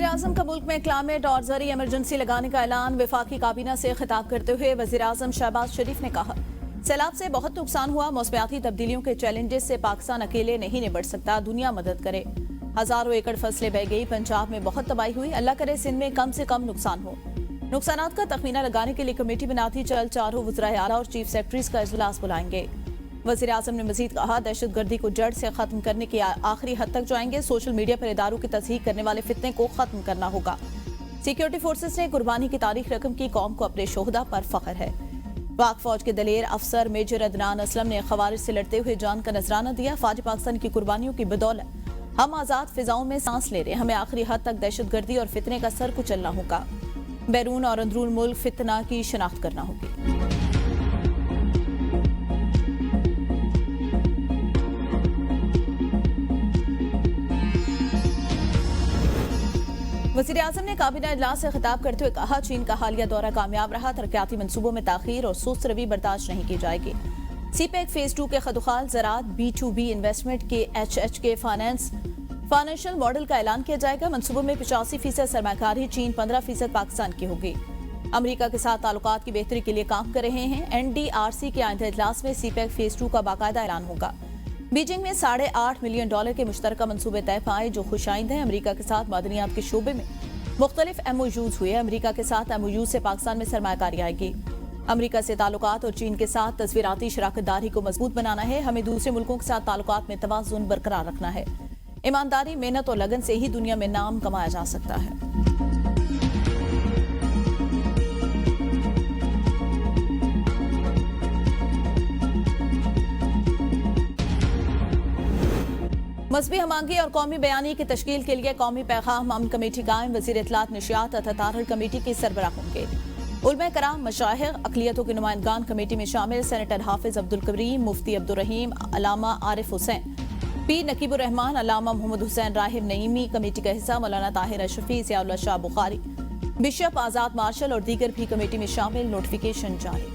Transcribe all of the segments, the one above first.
वज़ीर-ए-आज़म का मुल्क में क्लाइमेट और ज़रूरी इमरजेंसी लगाने का ऐलान। वफाकी काबीना से खिताब करते हुए वज़ीर-ए-आज़म शहबाज शरीफ ने कहा, सैलाब से बहुत नुकसान हुआ। मौसमियाती तब्दीलियों के चैलेंजेस से पाकिस्तान अकेले नहीं निपट सकता, दुनिया मदद करे। हजारों एकड़ फसलें बह गई, पंजाब में बहुत तबाही हुई। अल्लाह करे सिंध में कम से कम नुकसान हो। नुकसानात का तखमीना लगाने के लिए कमेटी बनाती, जल्द चारों वज़राए आला और चीफ सेक्रेटरीज का इजलास बुलाएंगे। वज़ीर-ए-आज़म ने मजीद कहा, दहशतगर्दी को जड़ से खत्म करने की आखिरी हद तक जाएंगे। सोशल मीडिया पर इदारों की तस्दीक करने वाले फितने को खत्म करना होगा। सिक्योरिटी फोर्सेस ने कुर्बानी की तारीख रकम की, कौम को अपने शोहदा पर फख्र है। पाक फौज के दलेर अफसर मेजर अदनान असलम ने खवारिज से लड़ते हुए जान का नजराना दिया। फौज पाकिस्तान की कुर्बानियों की बदौलत हम आजाद फिजाओं में सांस ले रहे, हमें आखिरी हद तक दहशतगर्दी और फितने का सर कुचलना होगा। बैरून और अंदरून मुल्क फितना की शिनाख्त करना होगी। वज़ीर-ए-आज़म ने काबीना इजलास से खिताब करते हुए कहा, चीन का हालिया दौरा कामयाब रहा, तरक्याती मंसूबों में ताखीर और सुस्त रवि बर्दाश्त नहीं की जाएगी। सीपैक फेज 2 के खदुखाल ज़राअत B2B इन्वेस्टमेंट के HH के फाइनेंशियल मॉडल का ऐलान किया जाएगा। मंसूबों में 85% सरमाकारी चीन, 15% पाकिस्तान की होगी। अमरीका के साथ ताल्लुकात की बेहतरी के लिए काम कर रहे हैं। NDRC के आइंदा इजलास में सीपैक फेज 2 का बाकायदा ऐलान होगा। बीजिंग में $8.5 मिलियन के मुश्तरका मंसूबे तय पाए, जो खुशाइंद हैं। अमरीका के साथ मादनियात के शोबे में मुख्तलिफ MOUs हुए। अमरीका के साथ MOU से पाकिस्तान में सरमायाकारी आएगी। अमरीका से ताल्लुकात और चीन के साथ तस्वीराती शराकतदारी को मजबूत बनाना है। हमें दूसरे मुल्कों के साथ ताल्लुकात में तवाज़ुन बरकरार रखना है। ईमानदारी, मेहनत और लगन से ही दुनिया में नाम कमाया जा सकता है। मजहबी हमांगी और कौमी बयानी की तश्कील के लिए कौमी पैगाम अमन कमेटी कायम। वज़ीर इत्तलात नशियात तथा तारहल कमेटी के सरबराह होंगे। उलमा कराम, मशाइख, अक़लियतों के नुमाइंदगान कमेटी में शामिल। सेनेटर हाफिज अब्दुल करीम, मुफ्ती अब्दुल रहीम, अलामा आरिफ हुसैन, पी नकीबुर रहमान, अलामा मोहम्मद हुसैन राहिब नईमी। कमेटी का हिस्सा मौलाना ताहिर अशरफी, ज़ियाउल्लाह शाह बुखारी, बिशप आज़ाद मार्शल और दीगर भी कमेटी में शामिल। नोटिफिकेशन जारी।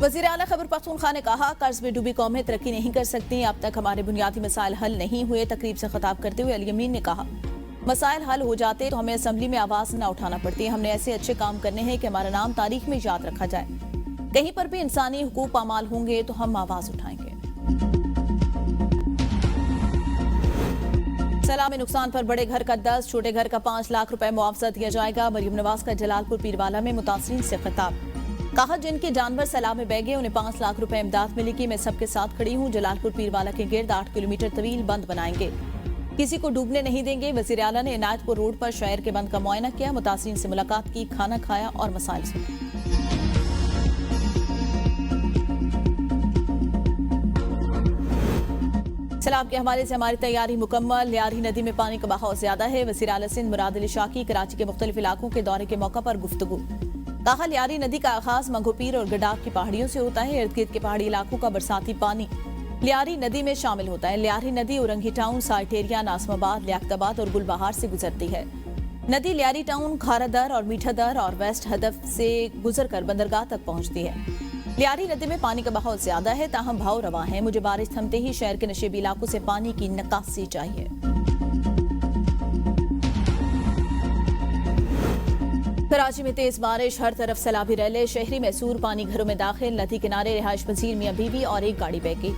वज़ीर आला खैबर पख्तूनख्वा ने कहा, कर्ज में डूबी कौमें तरक्की नहीं कर सकती। अब तक हमारे बुनियादी मसाइल हल नहीं हुए। तकरीब से खिताब करते हुए अली यमीन ने कहा, मसाइल हल हो जाते तो हमें असम्बली में आवाज न उठाना पड़ती। हमने ऐसे अच्छे काम करने हैं कि हमारा नाम तारीख में याद रखा जाए। कहीं पर भी इंसानी हुकूक पामाल होंगे तो हम आवाज उठाएंगे। सैलाब में नुकसान पर बड़े घर का 10, छोटे घर का 5 लाख रुपए मुआवजा दिया जाएगा। मरियम नवाज का जलालपुर पीरवाला में मुतासरीन से खिताब। कहा, जिनके जानवर सैलाब में बह गए उन्हें 5 लाख रुपए इमदाद मिलेगी। मैं सबके साथ खड़ी हूँ। जलालपुर पीरवाला के गिर्द 8 किलोमीटर तवील बंद बनाएंगे, किसी को डूबने नहीं देंगे। वज़ीर आला ने इनायतपुर रोड पर शहर के बंद का मुआयना किया, मुतासरीन से मुलाकात की, खाना खाया और मसाइल सुने। सैलाब के हवाले से हमारी तैयारी मुकम्मल। लियारी नदी में पानी का बहाव ज्यादा है। वज़ीर आला सिंध मुराद अली शाह की कराची के मुख्तलिफ इलाकों के दौरे के मौका पर गुफ्तगू। कहा, लियारी नदी का आगाज मंगोपीर और गडाक की पहाड़ियों से होता है। इर्द गिर्द के पहाड़ी इलाकों का बरसाती पानी लियारी नदी में शामिल होता है। लियारी नदी औरंगी टाउन, साइटेरिया, नासमाबाद, लियाकताबाद और गुलबहार से गुजरती है। नदी लियारी टाउन, खारादर और मीठादर और वेस्ट हदफ से गुजरकर बंदरगाह तक पहुंचती है। लियारी नदी में पानी का बहाव ज्यादा है, ताहम भाव रवा है। मुझे बारिश थमते ही शहर के नशेबी इलाकों से पानी की निकासी चाहिए। कराची में तेज बारिश, हर तरफ सैलाबी रैले। शहरी मैसूर पानी घरों में दाखिल। नदी किनारे रिहाइश पजीर मियां बीवी और एक गाड़ी बह गई।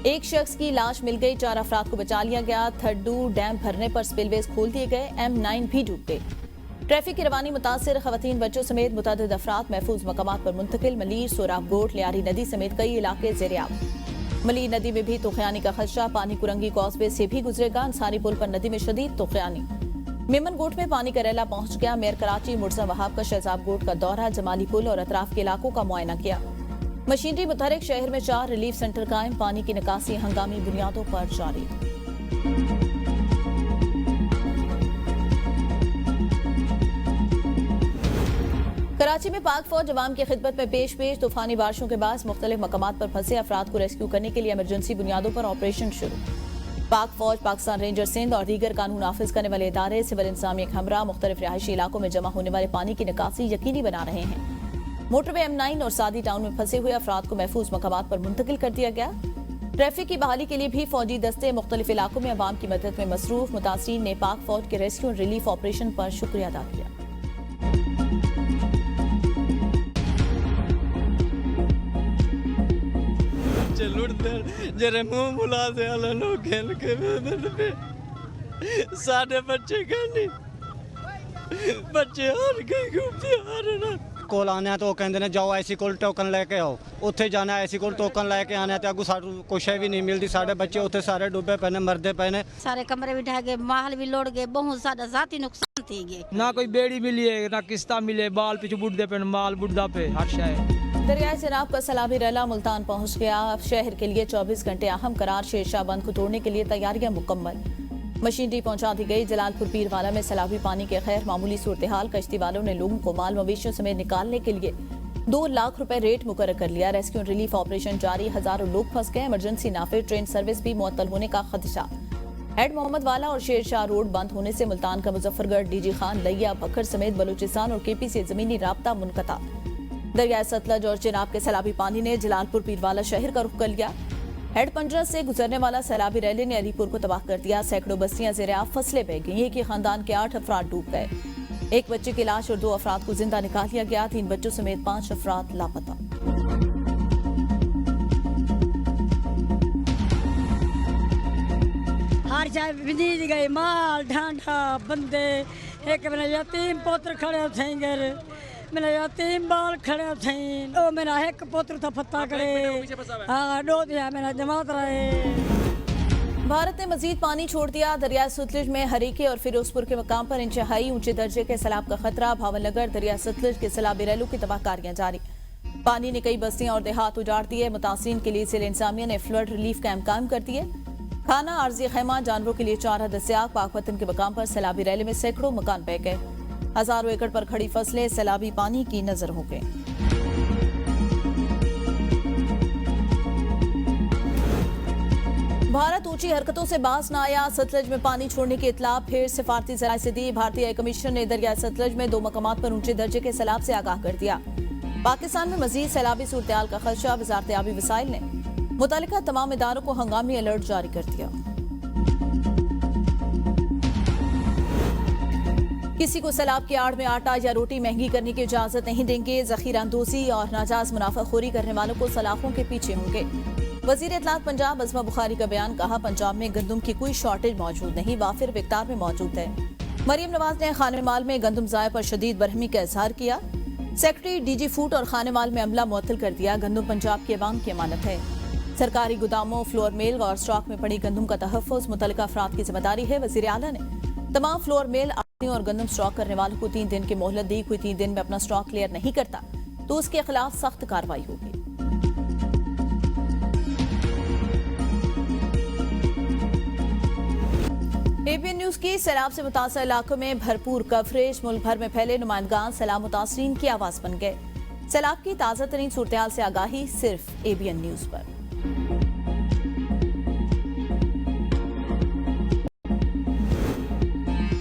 एक शख्स की लाश मिल गई, 4 अफराद को बचा लिया गया। थड्डू डैम भरने पर स्पिलवेज खोल दिए गए। M9 भी डूब गए। ट्रैफिक की रवानी मुतासिर, खवातीन बच्चों समेत मुतअद्दिद अफराद महफूज मकामात पर मुंतकिल। मलीर, सोराब गोट, लियारी नदी समेत कई इलाके ज़ेर-ए-आब। मलीर नदी में भी तूफ़ानी का खदशा। पानी कुरंगी कॉजवे से भी गुजरेगा। अंसारी पुल पर नदी में शदीद तूफ़ानी। मेमन गोट में पानी का रैला पहुंच गया। मेयर कराची मुर्जा वहाब का शहजाब गोट का दौरा, जमाली पुल और अतराफ के इलाकों का मुआयना किया। मशीनरी मुतहरिक, शहर में 4 रिलीफ सेंटर कायम। पानी की निकासी हंगामी बुनियादों पर जारी। कराची में पाक फौज अवाम की खिदमत में पेश। तूफानी बारिशों के बाद मुख्तलिफ मकामात पर फंसे अफराद को रेस्क्यू करने के लिए इमरजेंसी बुनियादों पर ऑपरेशन शुरू। पाक फौज, पाकिस्तान रेंजर सिंध और दीगर कानून नाफिज करने वाले इदारे सिविल इंतजामिया के हमरा मुख्तलिफ रिहायशी इलाकों में जमा होने वाले पानी की निकासी यकीनी बना रहे हैं। मोटरवे M9 और सादी टाउन में फंसे हुए अफराद को महफूज मकामात पर मुंतकिल कर दिया गया। ट्रैफिक की बहाली के लिए भी फौजी दस्ते मुख्तलिफ इलाकों में अवाम की मदद में मसरूफ। मुतासरीन ने पाक फौज के रेस्क्यू और रिलीफ ऑपरेशन पर शुक्रिया अदा किया। जरे मुंह मुला से लोग खेल के सारे बच्चे कहनी बच्चे हर कहीं घूमते आ रहे ना ਕੋਲ ਆਉਂਦੇ ਆ ਤਾਂ ਉਹ ਕਹਿੰਦੇ ਨੇ ਜਾਓ ਐਸੀ ਕੋਲ ਟੋਕਨ ਲੈ ਕੇ ਆਓ, ਉੱਥੇ ਜਾਣਾ ਐਸੀ ਕੋਲ ਟੋਕਨ ਲੈ ਕੇ ਆਣਾ ਤੇ ਅੱਗੋਂ ਸਾਨੂੰ ਕੁਛ ਵੀ ਨਹੀਂ ਮਿਲਦੀ। ਸਾਡੇ ਬੱਚੇ ਉੱਥੇ ਸਾਰੇ ਡੁੱਬੇ ਪਏ ਨੇ, ਮਰਦੇ ਪਏ ਨੇ। सारे कमरे भी ढह गए, माहल भी लौट गए, बहुत सारा जाती नुकसान थी गए। ना कोई बेड़ी मिली है ना किस्ता मिले, बाल पिछू बुढ़दे पे माल बुढ़दा पे हर शायद। दरियाए चनाब का सैलाबी रैला मुल्तान पहुंच गया। शहर के लिए 24 घंटे अहम करार शेरशाह बंद को तोड़ने के लिए तैयारियां मुकम्मल। मशीनरी पहुंचा दी गई। जलालपुर पीरवाला में सैलाबी पानी के खैर मामूली सूरत हाल। कश्ती वालों ने लोगों को माल मवेशियों समेत निकालने के लिए 2 लाख रुपए रेट मुकर्रर कर लिया। रेस्क्यू रिलीफ ऑपरेशन जारी, हजारों लोग फंस गए। इमरजेंसी नाफे ट्रेन सर्विस भी मुअत्तल होने का खदशा। हेड मोहम्मद वाला और शेरशाह रोड बंद होने से मुल्तान का मुजफ्फरगढ़, डीजी खान, लिया, भखर समेत बलूचिस्तान और केपी से जमीनी राब्ता मुनक़ता। दरिया सतलज और चिनाब के सैलाबी पानी ने जलालपुर पीरवाला शहर का रुख कर लिया। हेड पंजरा से गुजरने वाला सैलाबी रैली ने अलीपुर को तबाह कर दिया। सैकड़ों बस्तियां ज़ेर-ए-आब फसलें बह गई। एक ही खानदान के 8 अफराद डूब गए। एक बच्चे की लाश और 2 अफराद को जिंदा निकाल लिया गया। 3 बच्चों समेत 5 अफराद लापता। हर चाय विनीत गए, माल ढांढा बंदे, एक मेरा यतीम पुत्र खड़े थे घर, मेरा यतीम बाल खड़े थे। ओ मेरा एक पुत्र था फत्ता करे, हाँ दो दिया मेरा जमात रहे। भारत ने मजीद पानी छोड़ दिया। दरिया सतलुज में हरीके और फिरोजपुर के मकाम पर इंतहाई ऊंचे दर्जे के सैलाब का खतरा। भावनगर दरिया सतलुज के सैलाबी रैलों की तबाहकारियां जारी। पानी ने कई बस्तियां और देहात उजाड़ दिए। मुतासिरीन के लिए जिला इंतजामिया ने फ्लड रिलीफ कैंप कायम कर दिए। खाना, आर्जी खैमा, जानवरों के लिए चारा दस्तियाब। पाकवतन के मकाम पर सैलाबी रैली में सैकड़ों मकान बह गए। हजारों एकड़ पर खड़ी फसलें सैलाबी पानी की नजर हो गई। भारत ऊंची हरकतों से बाज न आया। सतलज में पानी छोड़ने की इतला फिर सिफारती जराये से दी। भारतीय हाई कमीशन ने दरिया सतलज में 2 मकामात पर ऊंचे दर्जे के सैलाब से आगाह कर दिया। पाकिस्तान में मजीद सैलाबी सूरत-ए-हाल का खदशा। वजारत आबी वसाइल ने मुतालिका तमाम इदारों को हंगामी अलर्ट जारी कर दिया। किसी को सैलाब की आड़ में आटा या रोटी महंगी करने की इजाजत नहीं देंगे। जखीरा अंदोजी और नाजायज मुनाफाखोरी करने वालों को सलाखों के पीछे होंगे। वजीर इत्तलात पंजाब अज़मा बुखारी का बयान। कहा, पंजाब में गंदम की कोई शॉर्टेज मौजूद नहीं, वाफिर मिकदार में मौजूद है। मरियम नवाज ने खाने माल में गंदम ज़ाये पर शदीद बरहमी का इजहार किया। सेक्रेटरी डीजी फूड और खाने माल में अमला मुअत्तल कर दिया। गंदम पंजाब की अवाम की अमानत है। सरकारी गोदामों, फ्लोर मिल और स्टॉक में पड़ी गंदम का तहफ़्फ़ुज़ मुतल्लिका अफराद की जिम्मेदारी है। वज़ीर आला ने तमाम फ्लोर मिल और गंदम स्टॉक करने वालों को 3 दिन की मोहलत दी। कोई 3 दिन में अपना स्टॉक क्लियर नहीं करता तो उसके खिलाफ सख्त कार्रवाई होगी। एबीएन न्यूज की सैलाब से मुतासर इलाकों में भरपूर कवरेज। मुल्क भर में फैले नुमाइंदगान सैलाब मुतासरीन की आवाज बन गए। सैलाब की ताज़ा तरीन सूरत-ए-हाल से आगाही सिर्फ एबीएन न्यूज पर।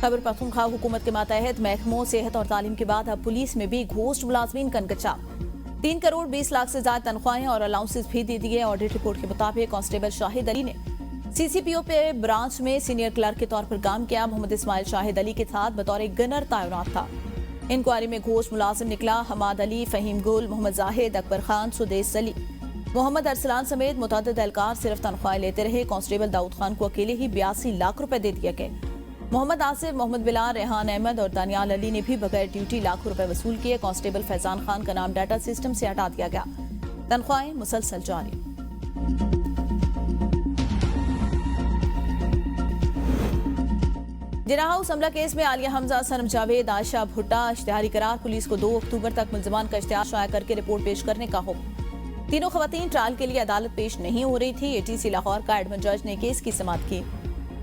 खैबर पख्तूनख्वा हुकूमत के मातहत महकमों सेहत और तालीम के बाद अब पुलिस में भी घोस्ट मुलाजमीन का इंकशाफ। 3 करोड़ 20 लाख से ज्यादा तनख्वाहें और अलाउंसेस भी दे दिए। ऑडिट रिपोर्ट के मुताबिक कांस्टेबल शाहिद अली ने सीसीपीओ पे ब्रांच में सीनियर क्लर्क के तौर पर काम किया। मोहम्मद इस्माइल शाहिद अली के साथ बतौर गनर तैनात था। इंक्वायरी में घोस्ट मुलाजिम निकला हमाद अली, फहीम गुल, मोहम्मद जाहिद, अकबर खान, सुदेश अली, मोहम्मद अरसलान समेत मुतअद्दिद एहलकार सिर्फ तनख्वाहें लेते रहे। कांस्टेबल दाऊद खान को अकेले ही 82 लाख रुपए दे दिए गए। मोहम्मद आसिफ, मोहम्मद बिलाल, रेहान अहमद और दानियाल अली ने भी बगैर ड्यूटी लाखों रुपए वसूल किए। कांस्टेबल फैजान खान का नाम डाटा सिस्टम से हटा दिया गया। तनख्वाहें मुसलसल जारी। जिना हाउस हमला केस में आलिया हमजा, सनम जावेद, आयशा भुट्टा इश्तिहारी करार। पुलिस को 2 अक्टूबर तक मुल्जिमान का इश्तिहार शाया करके रिपोर्ट पेश करने का हुक्म। तीनों खवातीन ट्रायल के लिए अदालत पेश नहीं हो रही थी। एटीसी लाहौर का एडमिन जज ने केस की समाअत की।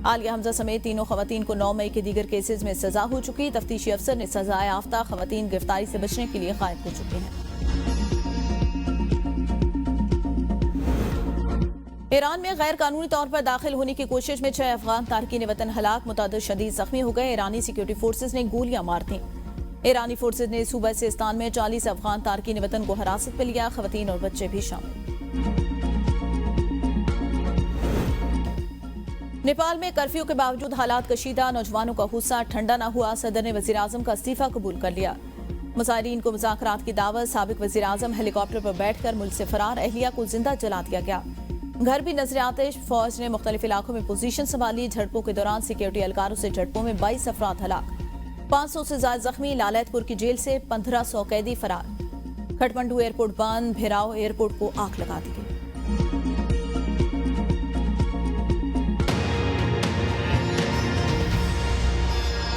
आलिया हमजा समेत तीनों खवातीन को 9 मई के दीगर केसेस में सजा हो चुकी। तफ्तीशी अफसर ने सजाए याफ्ता खवातीन गिरफ्तारी से बचने के लिए गायब हो चुकी हैं। ईरान में गैर कानूनी तौर पर दाखिल होने की कोशिश में 6 अफगान तारकीन वतन हलाक, मुतादिद शदीद जख्मी हो गए। ईरानी सिक्योरिटी फोर्सेज ने गोलियां मार दी। ईरानी फोर्सेज ने सूबा सिस्तान में 40 अफगान तारकीन वतन को हिरासत में लिया। खवातीन और बच्चे भी शामिल। नेपाल में कर्फ्यू के बावजूद हालात कशीदा, नौजवानों का गुस्सा ठंडा न हुआ। सदर ने वजीर आजम का इस्तीफा कबूल कर लिया। मुजाहिरीन को मुज़ाकरात की दावत। साबिक वजीर आजम हेलीकॉप्टर पर बैठकर मुल्क से फरार, अहलिया को जिंदा जला दिया गया। घर भी नजर आतिश। फौज ने मुख्तलिफ इलाकों में पोजीशन संभाली। झड़पों के दौरान सिक्योरिटी एहलकारों से झड़पों में 22 अफराद हलाक, 500 से ज्यादा जख्मी। लालैतपुर की जेल से 1500 कैदी फरार। खटमंडू एयरपोर्ट बंद, भिराव एयरपोर्ट को आग लगा दी गई।